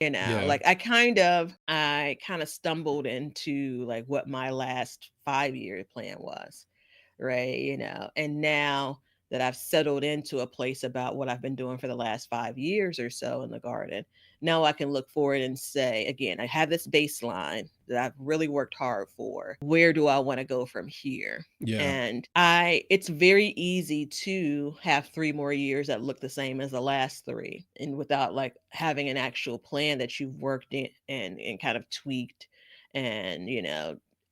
Yeah. Like I kind of stumbled into like what my last 5 year plan was, right? And now that I've settled into a place about what I've been doing for the last 5 years or so in the garden, now I can look forward and say, again, I have this baseline that I've really worked hard for. Where do I want to go from here? Yeah. And it's very easy to have 3 more years that look the same as the last three, and without like having an actual plan that you've worked in and kind of tweaked and,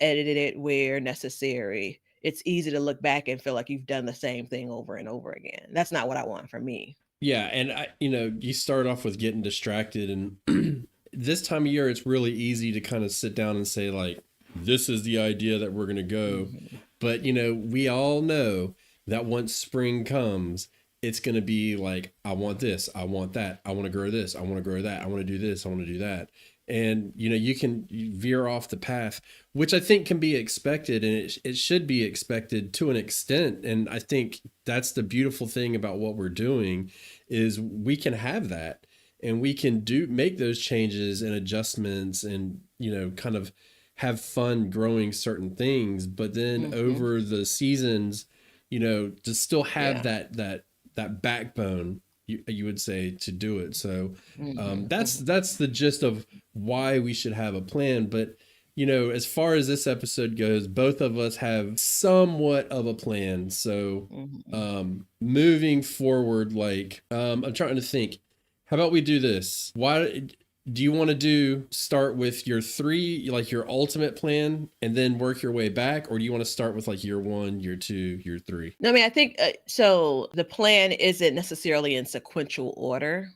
edited it where necessary. It's easy to look back and feel like you've done the same thing over and over again. That's not what I want for me. Yeah, and you start off with getting distracted, and this time of year, it's really easy to kind of sit down and say like, "This is the idea that we're gonna go," Mhm. but we all know that once spring comes, it's gonna be like, "I want this, I want that, I want to grow this, I want to grow that, I want to do this, I want to do that," and you veer off the path, which I think can be expected, and it should be expected to an extent, and I think that's the beautiful thing about what we're doing is we can have that and we can make those changes and adjustments and kind of have fun growing certain things, but then Mhm. over the seasons to still have Yeah. that backbone, you would say, to do it. So Mhm. that's Mhm. that's the gist of why we should have a plan. But as far as this episode goes, both of us have somewhat of a plan. So Mhm. moving forward, like I'm trying to think, how about we do this? Why do you want to start with your three, like your ultimate plan, and then work your way back, or do you want to start with like year one, year two, year three? No, I mean, I think so. The plan isn't necessarily in sequential order.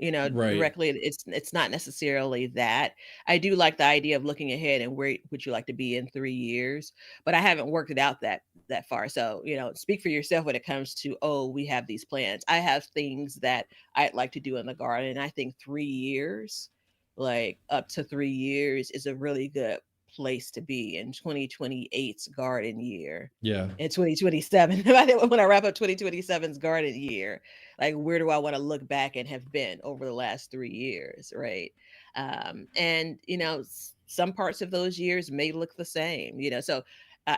Right. Directly. It's not necessarily that. I do like the idea of looking ahead and where would you like to be in 3 years, but I haven't worked it out that far. So speak for yourself when it comes to, oh, we have these plans. I have things that I'd like to do in the garden. I think 3 years, like up to 3 years, is a really good place to be in 2028's garden year Yeah. in 2027. I think when I wrap up 2027's garden year, like where do I want to look back and have been over the last 3 years, right? And some parts of those years may look the same, so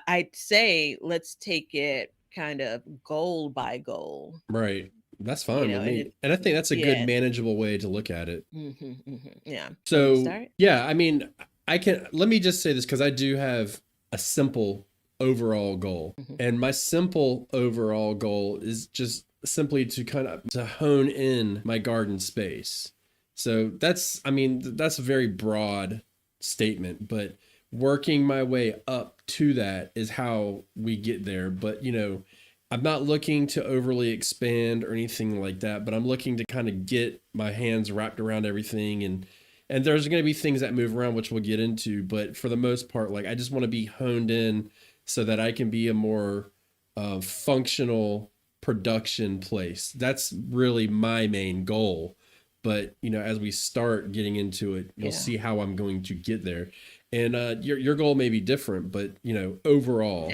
I'd say let's take it kind of goal by goal, Right. That's fine with and me. it, And I think that's a good yeah. manageable way to look at it. Yeah. Want me to So, start? yeah, I mean, let me just say this because I do have a simple overall goal. Hmm. And my simple overall goal is just simply to kind of to hone in my garden space. So I mean, that's a very broad statement, but working my way up to that is how we get there. But, I'm not looking to overly expand or anything like that, but I'm looking to kind of get my hands wrapped around everything, and there's going to be things that move around, which we'll get into, but for the most part, like I just want to be honed in so that I can be a more functional production place. That's really my main goal. But as we start getting into it, you'll Yeah. see how I'm going to get there. And your goal may be different, but overall,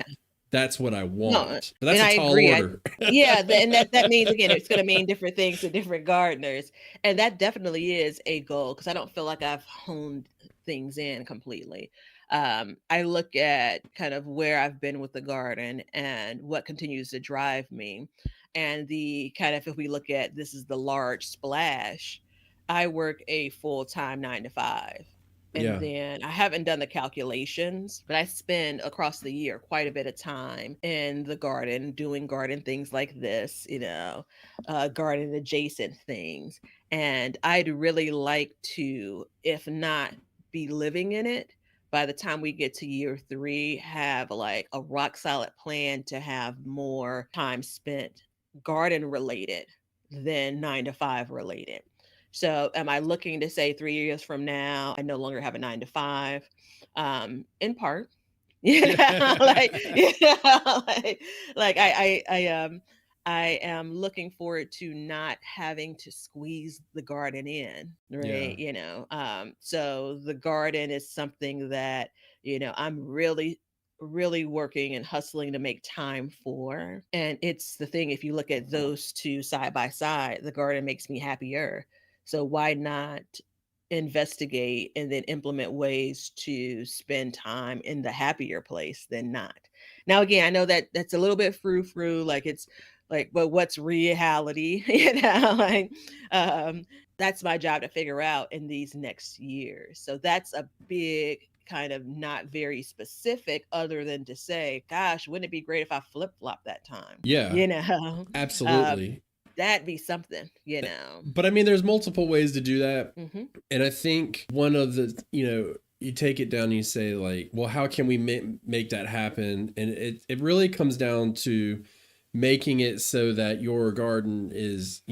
that's what I No, want. But that's and a I tall agree. order. And that means, again, it's going to mean different things to different gardeners, and that definitely is a goal because I don't feel like I've honed things in completely. I look at kind of where I've been with the garden and what continues to drive me, and the kind of, if we look at this is the large splash, I work a full time 9 to 5. And Yeah. then I haven't done the calculations, but I spend across the year quite a bit of time in the garden doing garden things like this, garden adjacent things. And I'd really like to, if not be living in it, by the time we get to year three, have like a rock solid plan to have more time spent garden related than 9 to 5 related. So, am I looking to say 3 years from now, I no longer have a 9 to 5? In part, like, Yeah. I am looking forward to not having to squeeze the garden in, Yeah. right? So the garden is something that I'm really really working and hustling to make time for. And it's the thing, if you look at those two side by side, the garden makes me happier. So why not investigate and then implement ways to spend time in the happier place than not. Now, again, I know that that's a little bit frou-frou, like it's like, but what's reality? Like, um, that's my job to figure out in these next years. So that's a big kind of not very specific other than to say, gosh, wouldn't it be great if I flip-flop that time? Yeah, Um, absolutely. that'd be something. But I mean, there's multiple ways to do that. Mhm. And I think one of the, you take it down and you say, like, well, how can we make that happen? And it really comes down to making it so that your garden is,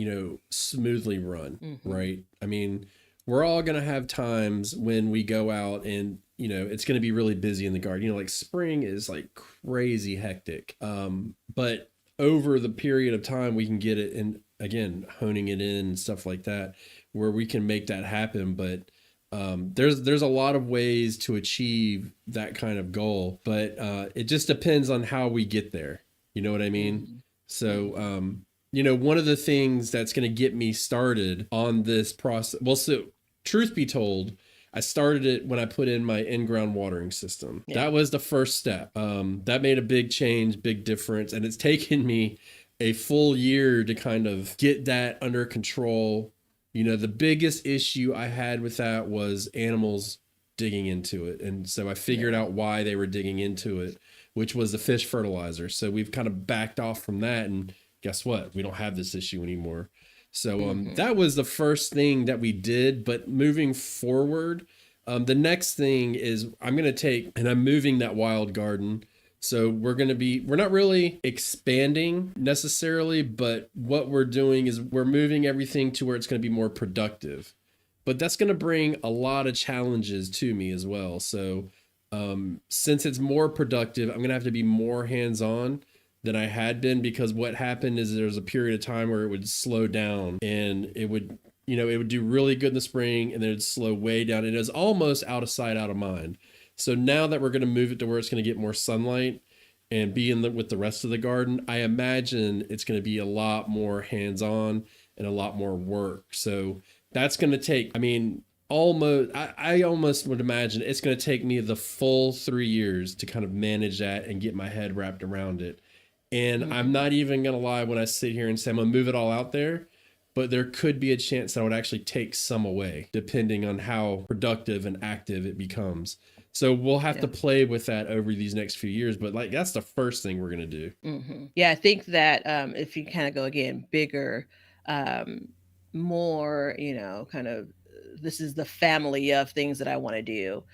smoothly run, Mhm. right? I mean, we're all going to have times when we go out and, it's going to be really busy in the garden. Like spring is like crazy hectic. But over the period of time, we can get it in, again, honing it in and stuff like that, where we can make that happen. But there's a lot of ways to achieve that kind of goal, but it just depends on how we get there. You know what I mean? Mhm. So, Mhm. one of the things that's going to get me started on this process, well, so truth be told, I started it when I put in my in-ground watering system. Yeah. That was the first step. That made a big change, big difference, and it's taken me a full year to kind of get that under control. The biggest issue I had with that was animals digging into it. And so I figured Yeah. out why they were digging into it, which was the fish fertilizer. So we've kind of backed off from that. And guess what? We don't have this issue anymore. So Mhm. that was the first thing that we did. But moving forward, the next thing is I'm going to take, and I'm moving that wild garden. So we're not really expanding necessarily, but what we're doing is we're moving everything to where it's going to be more productive. But that's going to bring a lot of challenges to me as well. So since it's more productive, I'm going to have to be more hands on than I had been, because what happened is there was a period of time where it would slow down and it would do really good in the spring and then it'd slow way down. And it was almost out of sight, out of mind. So now that we're going to move it to where it's going to get more sunlight and be with the rest of the garden, I imagine it's going to be a lot more hands on and a lot more work. So that's going to take, I mean, I almost would imagine it's going to take me the full 3 years to kind of manage that and get my head wrapped around it. And I'm Mhm. not even going to lie when I sit here and say I'm going to move it all out there, but there could be a chance that I would actually take some away depending on how productive and active it becomes. So we'll have to Yeah. play with that over these next few years, but like that's the first thing we're going to do. Mhm. Yeah, I think that, if you kinda go again bigger, um, more, kind of, this is the family of things that I wanna do.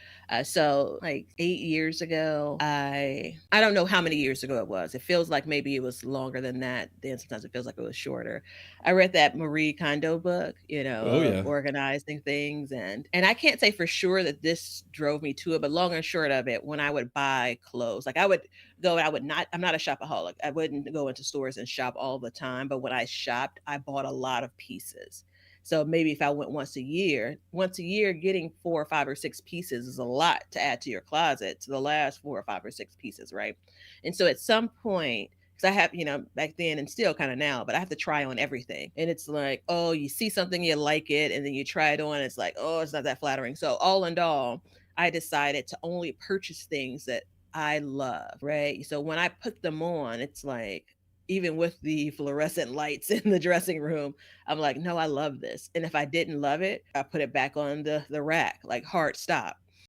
So, like, 8 years ago, I don't know how many years ago it was. It feels like maybe it was longer than that, then sometimes it feels like it was shorter. I read that Marie Kondo book, Oh of yeah. organizing things, and I can't say for sure that this drove me to it, but long and short of it, when I would buy clothes, like, I would go I would not I'm not a shopaholic. I wouldn't go into stores and shop all the time, but when I shopped, I bought a lot of pieces. So maybe if I went once a year getting 4 or 5 or 6 pieces is a lot to add to your closet to the last 4 or 5 or 6 pieces, right? And so at some point, because I have, back then and still kind of now, but I have to try on everything. And it's like, oh, you see something, you like it, and then you try it on. It's like, oh, it's not that flattering. So all in all, I decided to only purchase things that I love, right? So when I put them on, it's like, even with the fluorescent lights in the dressing room, I'm like, no, I love this. And if I didn't love it, I put it back on the rack, like hard stop.